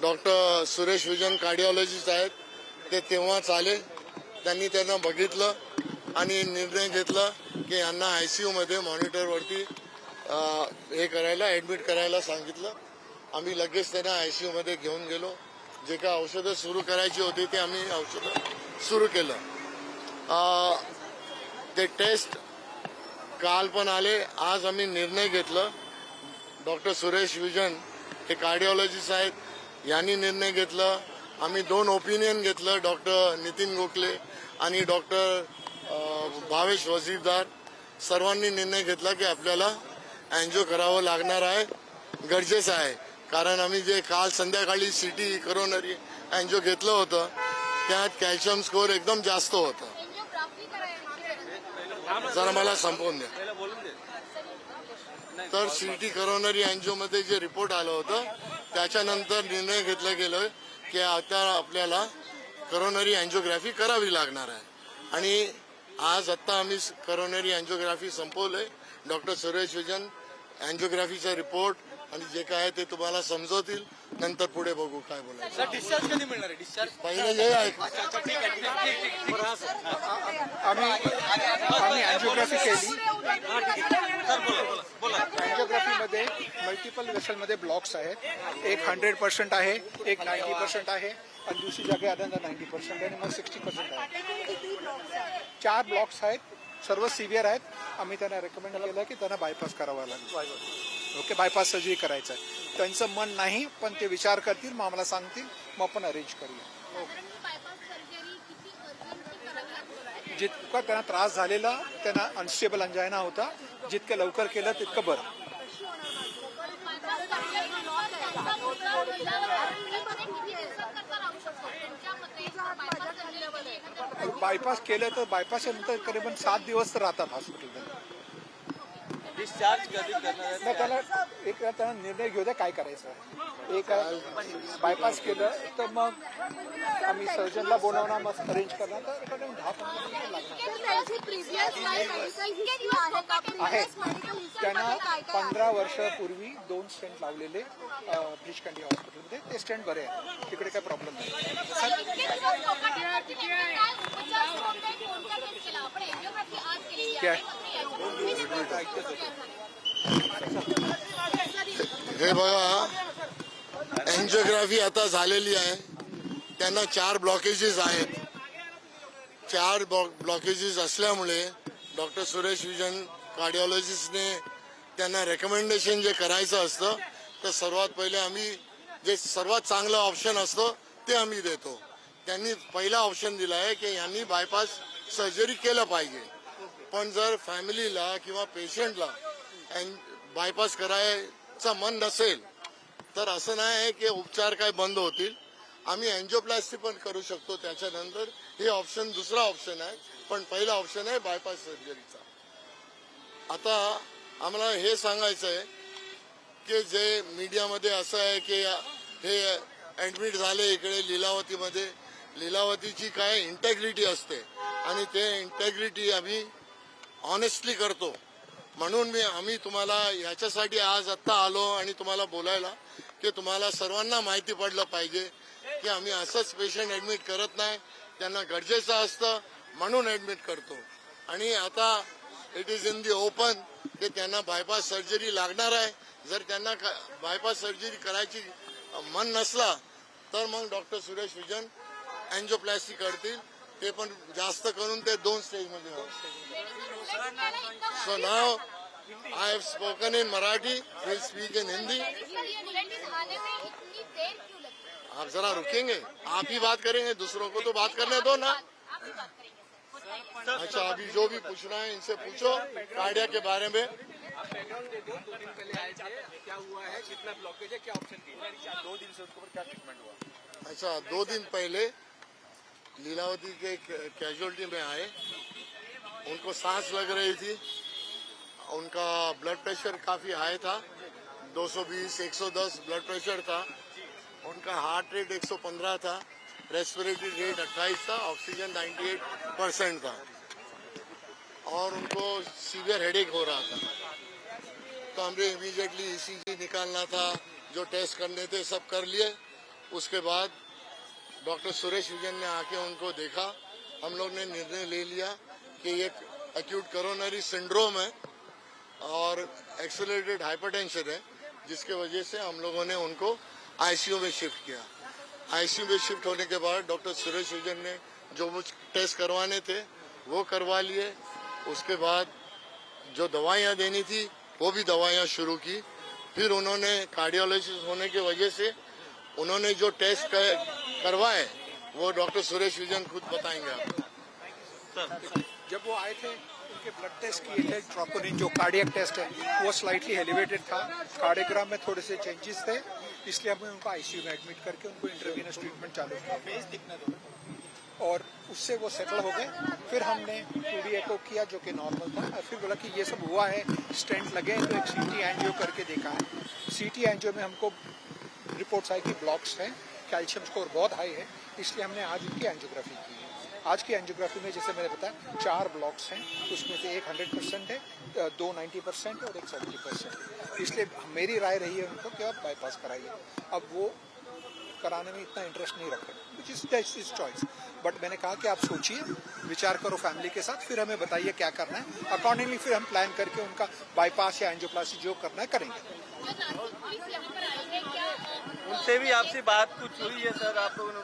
Doctor Suresh vision cardiologist आहेत, ते तेव्हाच आले. त्यांनी त्यांना बघितलं आणि निर्णय घेतला की यांना ICU मॉनिटरवरती हे करायला ॲडमिट करायला सांगितलं. आम्ही लगेच त्यांना ICU घेऊन गेलो. जे काय औषधं सुरू करायची होती ते आम्ही औषधं सुरू केलं. ते टेस्ट काल पण आले. आज आम्ही निर्णय घेतलं. डॉक्टर सुरेश विजन हे कार्डिओलॉजिस्ट आहेत, यांनी निर्णय घेतलं. आम्ही 2 ओपिनियन घेतलं, डॉक्टर नितीन गोखले आणि डॉक्टर भावेश वजीरदार. सर्वांनी निर्णय घेतला की आपल्याला अँजिओ करावं लागणार आहे, गरजेचं आहे. कारण आम्ही जे काल संध्याकाळी CT करोनरी अँजिओ घेतलं होतं त्यात कॅल्शियम स्कोअर एकदम जास्त होतं. जरा मला संपवून द्या. तर CT करोनरी अँजिओमध्ये जे रिपोर्ट आलं होतं त्याच्यानंतर निर्णय घेतलं गेलं की आता आपल्याला करोनरी अँजिओग्राफी करावी लागणार आहे. आणि आज आत्ता आम्ही करोनरी अँजिओग्राफी संपवलंय. डॉक्टर सुरेश विजन अँजिओग्राफीचा रिपोर्ट आणि जे काय ते तुम्हाला समजवतील. नंतर पुढे बघू काय बोलायचं. डिस्चार्ज कधी मिळणार आहे? डिस्चार्ज पहिले जे आहे आम्ही अँजिओग्राफी केली. अँजिओग्राफीमध्ये मल्टिपल वेसलमध्ये ब्लॉक्स आहेत. एक 100% आहे, एक 90% आहे आणि दुसरी जागा आल्यानंतर 90% आणि मग 60% आहे. 4 ब्लॉक्स आहेत, सर्व सिव्हिअर आहेत. आम्ही त्यांना रेकमेंड केलं की त्यांना बायपास करावा लागेल. ओके, बायपास सर्जरी करायचं आहे. त्यांचं मन नाही, पण ते विचार करतील, मग आम्हाला सांगतील, मग आपण अरेंज करूया. जितका त्यांना त्रास झालेला, त्यांना अनस्टेबल अंजायना होता, जितकं लवकर केलं तितकं बरं. बायपास केलं तर बायपासच्या नंतर करीबन 7 दिवस तर राहतात हॉस्पिटलमध्ये. डिस्चार्ज कधी करणार? नाही, त्यांना निर्णय घेऊ द्या काय करायचं. एक बायपास केलं तर मग आम्ही सर्जनला बोलावणार, मग अरेंज करणार. तर 10-15 दिवस लागणार आहे. त्यांना 15 वर्षापूर्वी 2 स्टेंट लावलेले ब्रिचकंडी हॉस्पिटलमध्ये. ते स्टेंट बरे आहे, तिकडे काही प्रॉब्लेम नाही. हे बघा, अँजिओग्राफी आता झालेली आहे. त्यांना 4 ब्लॉकेजेस आहेत. 4 ब्लॉकेजेस असल्यामुळे डॉक्टर सुरेश विजन कार्डिओलॉजिस्टने त्यांना रेकमेंडेशन जे करायचं असतं तर सर्वात पहिले आम्ही जे सर्वात चांगलं ऑप्शन असतं ते आम्ही देतो. त्यांनी पहिला ऑप्शन दिला आहे की यांनी बायपास सर्जरी केलं पाहिजे. पण जर फॅमिलीला किंवा पेशंटला बायपास करायचं मन नसेल तर असं नाही आहे की उपचार काय बंद होतील. आम्ही अँजिओप्लास्टी पण करू शकतो त्याच्यानंतर. हे ऑप्शन दुसरा ऑप्शन आहे, पण पहिला ऑप्शन आहे बायपास सर्जरीचा. आता आम्हाला हे सांगायचं आहे की जे मीडियामध्ये असं आहे की हे ॲडमिट झाले इकडे लीलावतीमध्ये. लीलावतीची काय इंटेग्रिटी असते आणि ते इंटेग्रिटी आम्ही ऑनेस्टली करतो. म्हणून आम्ही तुम्हाला याच्यासाठी आज आत्ता आलो आणि तुम्हाला बोलायला की तुम्हाला सर्वांना माहिती पडलं पाहिजे की आम्ही असंच पेशंट ॲडमिट करत नाही. त्यांना गरजेचं असतं म्हणून ॲडमिट करतो. आणि आता it is in the open की त्यांना बायपास सर्जरी लागणार आहे. जर त्यांना बायपास सर्जरी करायची मन नसला तर मग डॉक्टर सुरेश विजन अँजिओप्लास्टी करतील. ते पण जास्त करून ते 2 स्टेजमध्ये होतं. So now I have spoken in Marathi. We'll speak in Hindi. आप जरा रुकेंगे? आप ही बात करेंगे, दूसरों को तो बात करने दो ना. अच्छा, अभी जो भी पूछना है इनसे पूछो कार्डिया के बारे में. दो दिन पहले आए थे, क्या हुआ है, कितना ब्लॉकेज है, क्या ऑप्शन दिए? 2 दिन से उसके ऊपर क्या ट्रीटमेंट हुआ? अच्छा, 2 दिन पहले लीलावती के कैजुअलिटी में आए. उनको सांस लग रही थी. उनका ब्लड प्रेशर काफ़ी हाई था, 220-110 ब्लड प्रेशर था. उनका हार्ट रेट 115 था. रेस्पिरेटरी रेट 28 था. ऑक्सीजन 98% था. और उनको सीवियर हेडेक हो रहा था. तो हमने इमीडिएटली ECG निकालना था, जो टेस्ट करने थे सब कर लिए. उसके बाद डॉक्टर सुरेश विजन ने आके उनको देखा। हम लोग ने निर्णय ले लिया कि ये एक्यूट कोरोनरी सिंड्रोम है और एक्सेलरेटेड हाइपरटेंशन है, जिसके वजह से हम लोगों ने उनको आईसीयू में शिफ्ट किया। आईसीयू में शिफ्ट होने के बाद डॉक्टर सुरेश विजन ने जो मुझ टेस्ट करवाने थे वो करवा लिए। उसके बाद जो दवाइयाँ देनी थी वो भी दवाइयाँ शुरू की। फिर उन्होंने कार्डियोलॉजिस्ट होने की वजह से उन्होंने जो टेस्ट करवाए वो डॉक्टर सुरेश विजन खुद बताएंगे आपको। जब वो आए थे उनके ब्लड टेस्ट किए थे, ट्रोपोनिन जो कार्डियक टेस्ट है वो स्लाइटली एलिवेटेड था, कार्डियोग्राम में थोड़े से चेंजेस थे, इसलिए हमने उनको आईसीयू में एडमिट करके उनको इंट्रावेनस ट्रीटमेंट चालू किया और उससे वो सेटल हो गए। फिर हमने 2D एको किया जो कि नॉर्मल था, और फिर बोला कि ये सब हुआ है, स्टेंट लगे हैं, तो एक सीटी एंजियो करके देखा है। सीटी एंजियो में हमको रिपोर्ट्स आई कि ब्लॉक्स हैं, कैल्शियम स्कोर बहुत हाई है, इसलिए हमने आज उनकी एंजियोग्राफी की है। आज की एंजियोग्राफी में जैसे मैंने बताया 4 ब्लॉक्स हैं, उसमें से एक 100% है, 2 90% और एक 70%। इसलिए मेरी राय रही है उनको कि आप बाईपास कराइए। अब वो कराने में इतना इंटरेस्ट नहीं रख रहे, विच इज चॉइस, बट मैंने कहा कि आप सोचिए, विचार करो फैमिली के साथ, फिर हमें बताइए क्या करना है, अकॉर्डिंगली फिर हम प्लान करके उनका बाईपास या एंजियोप्लास्टी जो करना है करेंगे। उनसे भी आपसे बात कुछ हुई है सर आप लोगों ने?